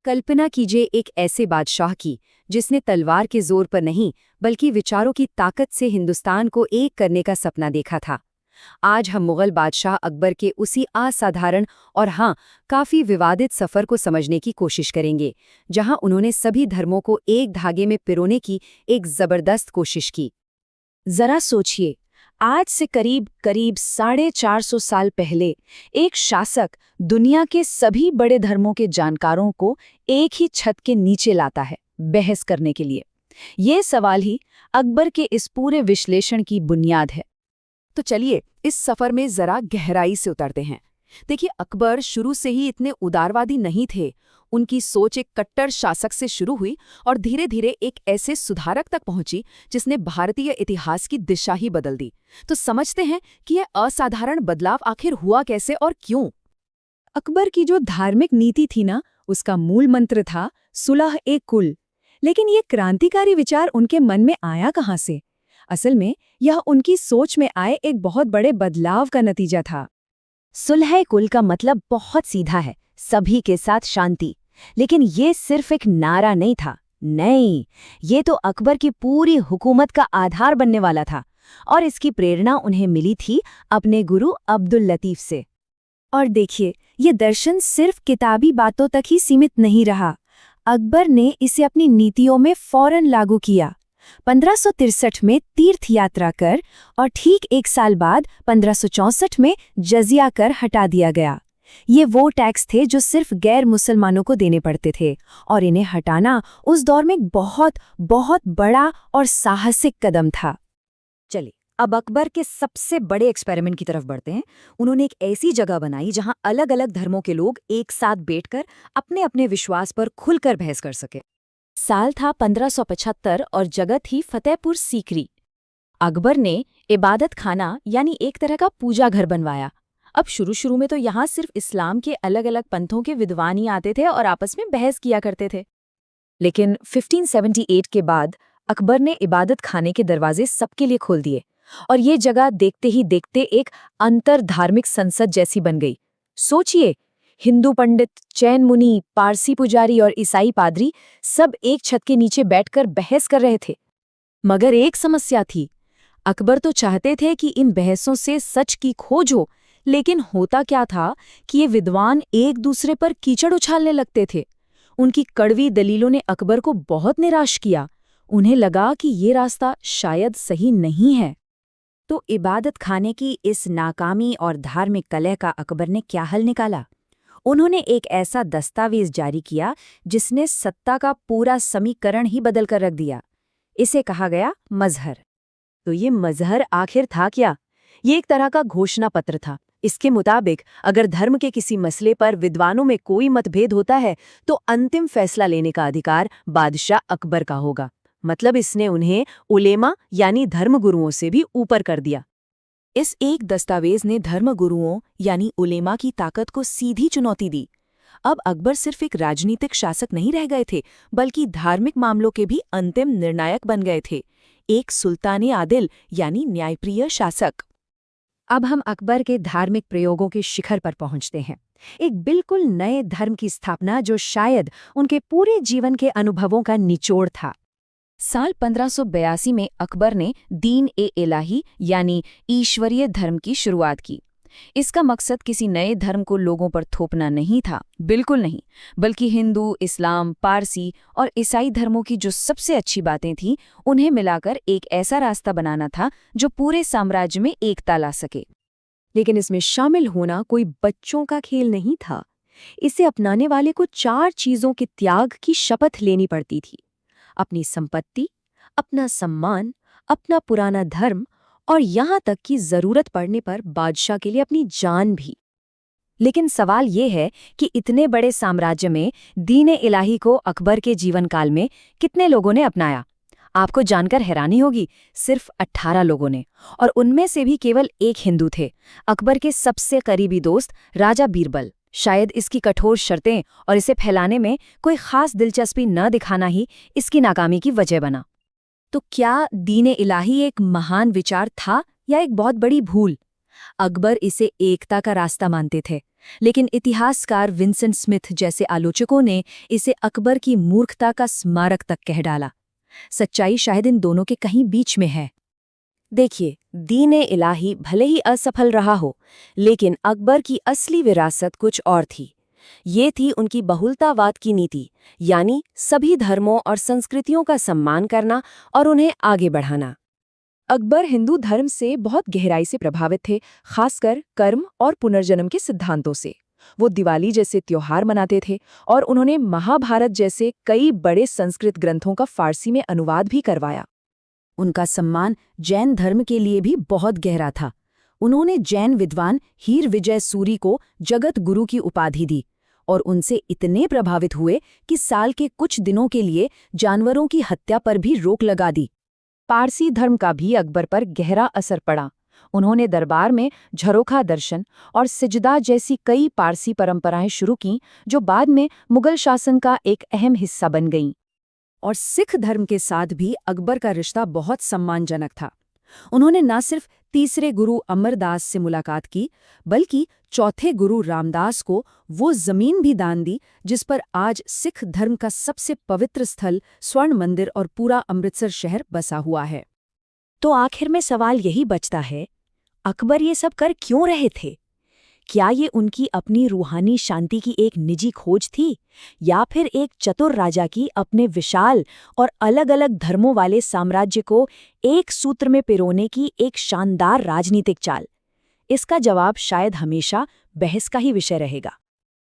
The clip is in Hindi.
कल्पना कीजिए एक ऐसे बादशाह की जिसने तलवार के जोर पर नहीं बल्कि विचारों की ताकत से हिंदुस्तान को एक करने का सपना देखा था। आज हम मुगल बादशाह अकबर के उसी असाधारण और हाँ काफी विवादित सफर को समझने की कोशिश करेंगे, जहां उन्होंने सभी धर्मों को एक धागे में पिरोने की एक जबरदस्त कोशिश की। जरा सोचिए, आज से करीब करीब 450 साल पहले एक शासक दुनिया के सभी बड़े धर्मों के जानकारों को एक ही छत के नीचे लाता है बहस करने के लिए। ये सवाल ही अकबर के इस पूरे विश्लेषण की बुनियाद है। तो चलिए इस सफर में जरा गहराई से उतरते हैं। देखिए, अकबर शुरू से ही इतने उदारवादी नहीं थे। उनकी सोच एक कट्टर शासक से शुरू हुई और धीरे धीरे एक ऐसे सुधारक तक पहुंची जिसने भारतीय इतिहास की दिशा ही बदल दी। तो समझते हैं कि यह असाधारण बदलाव आखिर हुआ कैसे और क्यों। अकबर की जो धार्मिक नीति थी ना, उसका मूल मंत्र था सुलह ए कुल। लेकिन ये क्रांतिकारी विचार उनके मन में आया कहाँ से? असल में यह उनकी सोच में आए एक बहुत बड़े बदलाव का नतीजा था। सुलह कुल का मतलब बहुत सीधा है, सभी के साथ शांति। लेकिन ये सिर्फ एक नारा नहीं था, नहीं, ये तो अकबर की पूरी हुकूमत का आधार बनने वाला था। और इसकी प्रेरणा उन्हें मिली थी अपने गुरु अब्दुल लतीफ से। और देखिए, ये दर्शन सिर्फ किताबी बातों तक ही सीमित नहीं रहा। अकबर ने इसे अपनी नीतियों में फौरन लागू किया। 1563 में तीर्थ यात्रा कर और ठीक एक साल बाद 1564 में जजिया कर हटा दिया गया। ये वो टैक्स थे जो सिर्फ गैर मुसलमानों को देने पड़ते थे, और इन्हें हटाना उस दौर में बहुत बहुत बड़ा और साहसिक कदम था। चलिए अब अकबर के सबसे बड़े एक्सपेरिमेंट की तरफ बढ़ते हैं। उन्होंने एक ऐसी जगह बनाई जहां अलग अलग धर्मों के लोग एक साथ बैठकर अपने अपने विश्वास पर खुलकर बहस कर सके। साल था 1575 और जगह थी फतेहपुर सीकरी। अकबर ने इबादत खाना यानी एक तरह का पूजा घर बनवाया। अब शुरू में तो यहाँ सिर्फ इस्लाम के अलग अलग पंथों के विद्वान ही आते थे और आपस में बहस किया करते थे। लेकिन 1578 के बाद अकबर ने इबादत खाने के दरवाजे सबके लिए खोल दिए और ये जगह देखते ही देखते एक अंतर धार्मिक संसद जैसी बन गई। सोचिए, हिंदू पंडित, जैन मुनि, पारसी पुजारी और ईसाई पादरी सब एक छत के नीचे बैठकर बहस कर रहे थे। मगर एक समस्या थी। अकबर तो चाहते थे कि इन बहसों से सच की खोज हो, लेकिन होता क्या था कि ये विद्वान एक दूसरे पर कीचड़ उछालने लगते थे। उनकी कड़वी दलीलों ने अकबर को बहुत निराश किया। उन्हें लगा कि ये रास्ता शायद सही नहीं है। तो इबादत खाने की इस नाकामी और धार्मिक कलह का अकबर ने क्या हल निकाला? उन्होंने एक ऐसा दस्तावेज जारी किया जिसने सत्ता का पूरा समीकरण ही बदल कर रख दिया। इसे कहा गया मजहर। तो ये मजहर आखिर था क्या? ये एक तरह का घोषणा पत्र था। इसके मुताबिक अगर धर्म के किसी मसले पर विद्वानों में कोई मतभेद होता है तो अंतिम फैसला लेने का अधिकार बादशाह अकबर का होगा। मतलब इसने उन्हें उलेमा यानी धर्मगुरुओं से भी ऊपर कर दिया। इस एक दस्तावेज ने धर्मगुरुओं यानी उलेमा की ताकत को सीधी चुनौती दी। अब अकबर सिर्फ एक राजनीतिक शासक नहीं रह गए थे, बल्कि धार्मिक मामलों के भी अंतिम निर्णायक बन गए थे। एक सुल्तान आदिल यानी न्यायप्रिय शासक। अब हम अकबर के धार्मिक प्रयोगों के शिखर पर पहुंचते हैं। एक बिल्कुल नए धर्म की स्थापना जो शायद उनके पूरे जीवन के अनुभवों का निचोड़ था। साल 1582 में अकबर ने दीन ए इलाही यानी ईश्वरीय धर्म की शुरुआत की। इसका मकसद किसी नए धर्म को लोगों पर थोपना नहीं था, बिल्कुल नहीं, बल्कि हिंदू, इस्लाम, पारसी और ईसाई धर्मों की जो सबसे अच्छी बातें थीं उन्हें मिलाकर एक ऐसा रास्ता बनाना था जो पूरे साम्राज्य में एकता ला सके। लेकिन इसमें शामिल होना कोई बच्चों का खेल नहीं था। इसे अपनाने वाले को 4 चीजों के त्याग की शपथ लेनी पड़ती थी: अपनी संपत्ति, अपना सम्मान, अपना पुराना धर्म और यहाँ तक कि जरूरत पड़ने पर बादशाह के लिए अपनी जान भी। लेकिन सवाल ये है कि इतने बड़े साम्राज्य में दीन इलाही को अकबर के जीवन काल में कितने लोगों ने अपनाया? आपको जानकर हैरानी होगी, सिर्फ 18 लोगों ने, और उनमें से भी केवल एक हिंदू थे, अकबर के सबसे करीबी दोस्त राजा बीरबल। शायद इसकी कठोर शर्तें और इसे फैलाने में कोई खास दिलचस्पी न दिखाना ही इसकी नाकामी की वजह बना। तो क्या दीन इलाही एक महान विचार था या एक बहुत बड़ी भूल? अकबर इसे एकता का रास्ता मानते थे, लेकिन इतिहासकार विंसेंट स्मिथ जैसे आलोचकों ने इसे अकबर की मूर्खता का स्मारक तक कह डाला। सच्चाई शायद इन दोनों के कहीं बीच में है। देखिए, दीन-ए इलाही भले ही असफल रहा हो, लेकिन अकबर की असली विरासत कुछ और थी। ये थी उनकी बहुलतावाद की नीति, यानी सभी धर्मों और संस्कृतियों का सम्मान करना और उन्हें आगे बढ़ाना। अकबर हिंदू धर्म से बहुत गहराई से प्रभावित थे, खासकर कर्म और पुनर्जन्म के सिद्धांतों से। वो दिवाली जैसे त्योहार मनाते थे और उन्होंने महाभारत जैसे कई बड़े संस्कृत ग्रंथों का फारसी में अनुवाद भी करवाया। उनका सम्मान जैन धर्म के लिए भी बहुत गहरा था। उन्होंने जैन विद्वान हीर विजय सूरी को जगत गुरु की उपाधि दी और उनसे इतने प्रभावित हुए कि साल के कुछ दिनों के लिए जानवरों की हत्या पर भी रोक लगा दी। पारसी धर्म का भी अकबर पर गहरा असर पड़ा। उन्होंने दरबार में झरोखा दर्शन और सिजदा जैसी कई पारसी परंपराएं शुरू कीं, जो बाद में मुगल शासन का एक अहम हिस्सा बन गईं। और सिख धर्म के साथ भी अकबर का रिश्ता बहुत सम्मानजनक था। उन्होंने न सिर्फ तीसरे गुरु अमरदास से मुलाकात की, बल्कि चौथे गुरु रामदास को वो जमीन भी दान दी जिस पर आज सिख धर्म का सबसे पवित्र स्थल स्वर्ण मंदिर और पूरा अमृतसर शहर बसा हुआ है। तो आखिर में सवाल यही बचता है, अकबर ये सब कर क्यों रहे थे? क्या ये उनकी अपनी रूहानी शांति की एक निजी खोज थी, या फिर एक चतुर राजा की अपने विशाल और अलग-अलग धर्मों वाले साम्राज्य को एक सूत्र में पिरोने की एक शानदार राजनीतिक चाल? इसका जवाब शायद हमेशा बहस का ही विषय रहेगा।